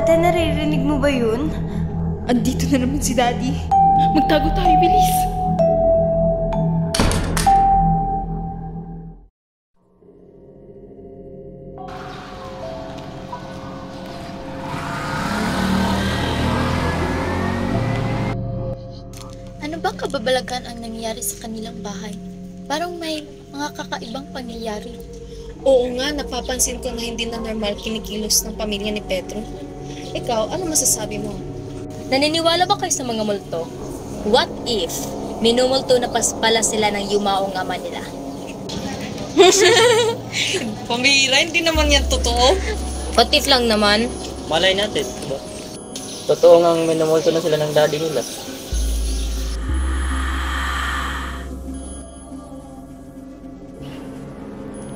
Ate, naririnig mo ba yun? Andito na naman si Daddy. Magtago tayo, bilis. Ano bang kababalagan ang nangyayari sa kanilang bahay? Parang may mga kakaibang pangyayari. Oo nga, napapansin ko na hindi na normal kinikilos ng pamilya ni Pedro. Ikaw, ano masasabi mo? Naniniwala ba kayo sa mga multo? What if minumulto na pala sila ng yumaong ama nila? Pamira, hindi naman yan totoo. What if lang naman? Malay natin, diba? Totoo ngang minumulto na sila ng daddy nila.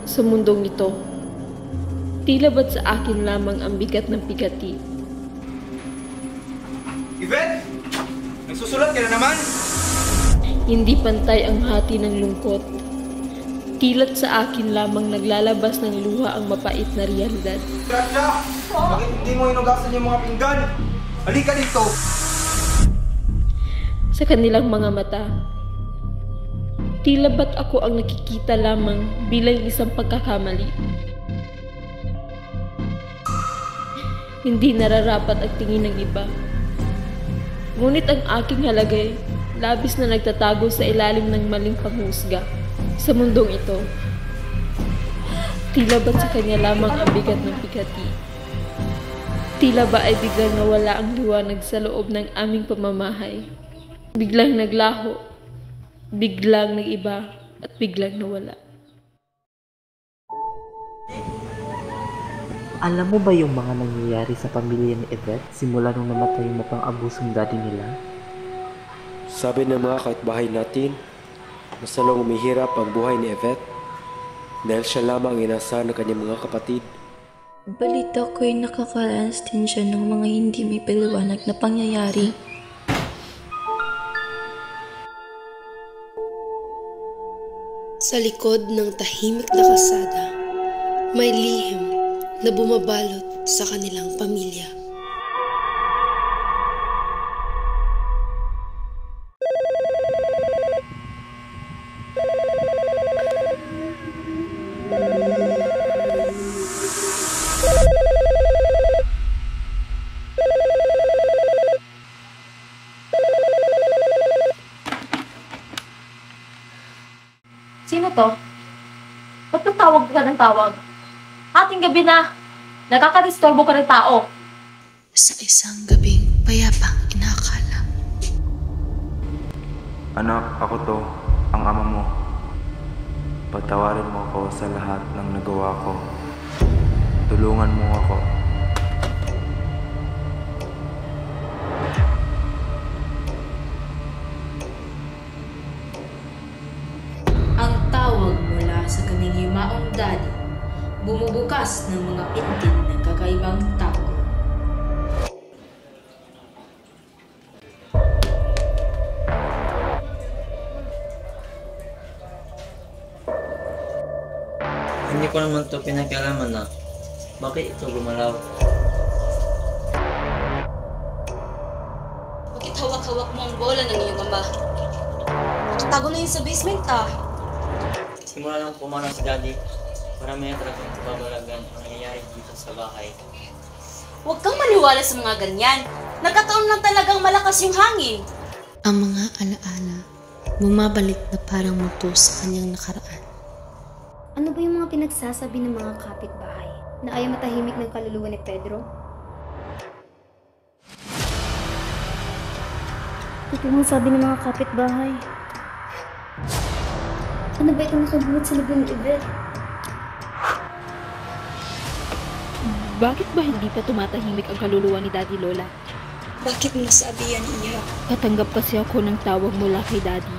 Sa mundong ito, tila ba't sa akin lamang ang bigat ng pigati? Yvette! Nagsusulat ka na naman? Hindi pantay ang hati ng lungkot. Tila't sa akin lamang naglalabas ng luha ang mapait na realidad. Gracia! Bakit hindi mo inugasan yung mga pinggan? Halika dito! Sa kanilang mga mata, tila ba't ako ang nakikita lamang bilang isang pagkakamali? Hindi nararapat ang tingin ng iba. Ngunit ang aking halagay, labis na nagtatago sa ilalim ng maling panghusga. Sa mundong ito, tila ba't sa kanya lamang ang bigat ng pigati? Tila ba ay biglang nawala ang liwanag sa loob ng aming pamamahay? Biglang naglaho, biglang nag-iba, at biglang nawala. Alam mo ba yung mga nangyayari sa pamilya ni Yvette simula nung namatay yung mapang-abusong daddy nila? Sabi ng mga kapitbahay natin, mas lalong umihirap ang buhay ni Yvette dahil siya lamang ang inasahan ng kanyang mga kapatid. Balita ko'y nakakaranas din siya ng mga hindi may paliwanag na pangyayari. Sa likod ng tahimik na kalsada, may lihim na bumabalot sa kanilang pamilya. Sino to? Ba't tawag ka ng tawag? Ating gabi na. Nakakadisturbo ka ng tao. Sa isang gabing payapang inakala. Anak, ako to, ang ama mo. Patawarin mo ako sa lahat ng nagawa ko. Tulungan mo ako. Ang tawag mula sa kanyang yumaong daddy, bumubukas ng mga pintin ng kakaibang tao. Hindi ko naman to pinagkalaman na. Bakit ito gumalaw? Bakit hawak-hawak mo ang bola ng iyong ama? Tago na yun sa basement Simula nang pumanaw si daddy, marami na talagang kababalagan ang nangyayari dito sa bahay. Huwag kang maniwala sa mga ganyan. Nagkataon lang talagang malakas yung hangin. Ang mga alaala, bumabalik na parang muto sa kanyang nakaraan. Ano ba yung mga pinagsasabi ng mga kapitbahay na ayaw matahimik ng kaluluwa ni Pedro? Ito ang sabi ng mga kapitbahay. Ano ba itong nakabuhat sa libro ni Yvette? Bakit ba hindi pa tumatahimik ang kaluluwa ni Daddy Lola? Bakit nasabi yan niya? Katanggap kasi ako ng tawag mula kay Daddy.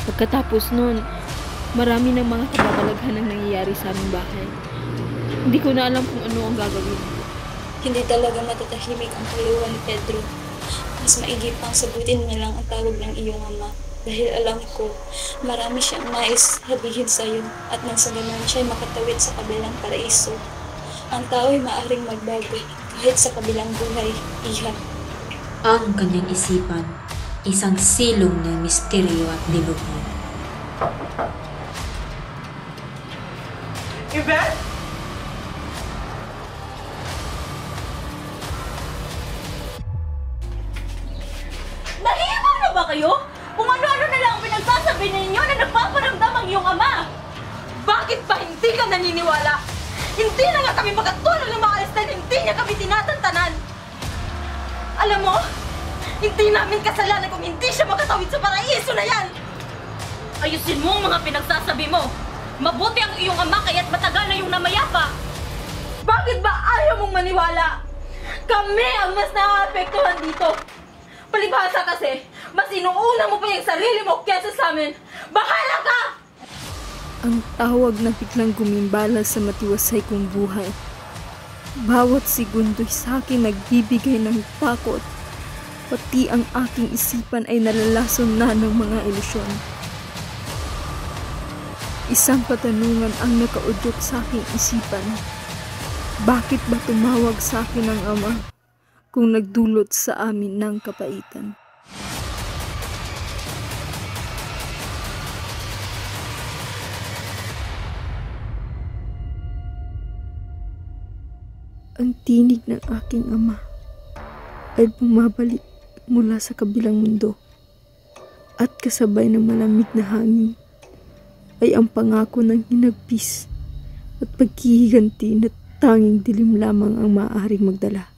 Pagkatapos nun, marami ng mga kababalaghan ang nangyayari sa aming bahay. Hindi ko na alam kung ano ang gagawin. Hindi talaga matatahimik ang kaluluwa ni Pedro. Mas maigi pang sagutin mo lang ang tawag ng iyong ama. Dahil alam ko, marami siyang nais sabihin sa iyo at nang sa ganun siya'y makatawid sa kabilang paraiso. Ang tao ay maaaring magbago, kahit sa kabilang buhay, Iha. Ang kanyang isipan, isang silong ng misteryo at demonyo. Yvette? Nahihimaw na ba kayo? Kung ano-ano na lang ang pinagsasabi ninyo na nagpaparamdam ang iyong ama. Bakit ba hindi ka naniniwala? Hindi na nga kami makatulog ng maalis dahil hindi niya kami tinatantanan. Alam mo, hindi namin kasalanan kung hindi siya makatawid sa paraiso na yan. Ayusin mo ang mga pinagsasabi mo. Mabuti ang iyong ama kaya't matagal na yung namayapa. Bakit ba ayaw mong maniwala? Kami ang mas naaapektuhan dito. Palibhasa kasi, mas inuuna mo pa yung sarili mo kaysa sa amin. Bahala ka! Ang tawag na biglang gumimbala sa matiwasay kong buhay. Bawat segundo'y sa akin nagbibigay ng takot. Pati ang aking isipan ay nalalason na ng mga ilusyon. Isang katanungan ang nakaudyok sa aking isipan. Bakit ba tumawag sa akin ang ama kung nagdulot sa amin ng kapaitan? Ang tinig ng aking ama ay bumabalik mula sa kabilang mundo at kasabay ng malamig na hangin ay ang pangako ng hinagpis at paghihiganti na tanging dilim lamang ang maaaring magdala.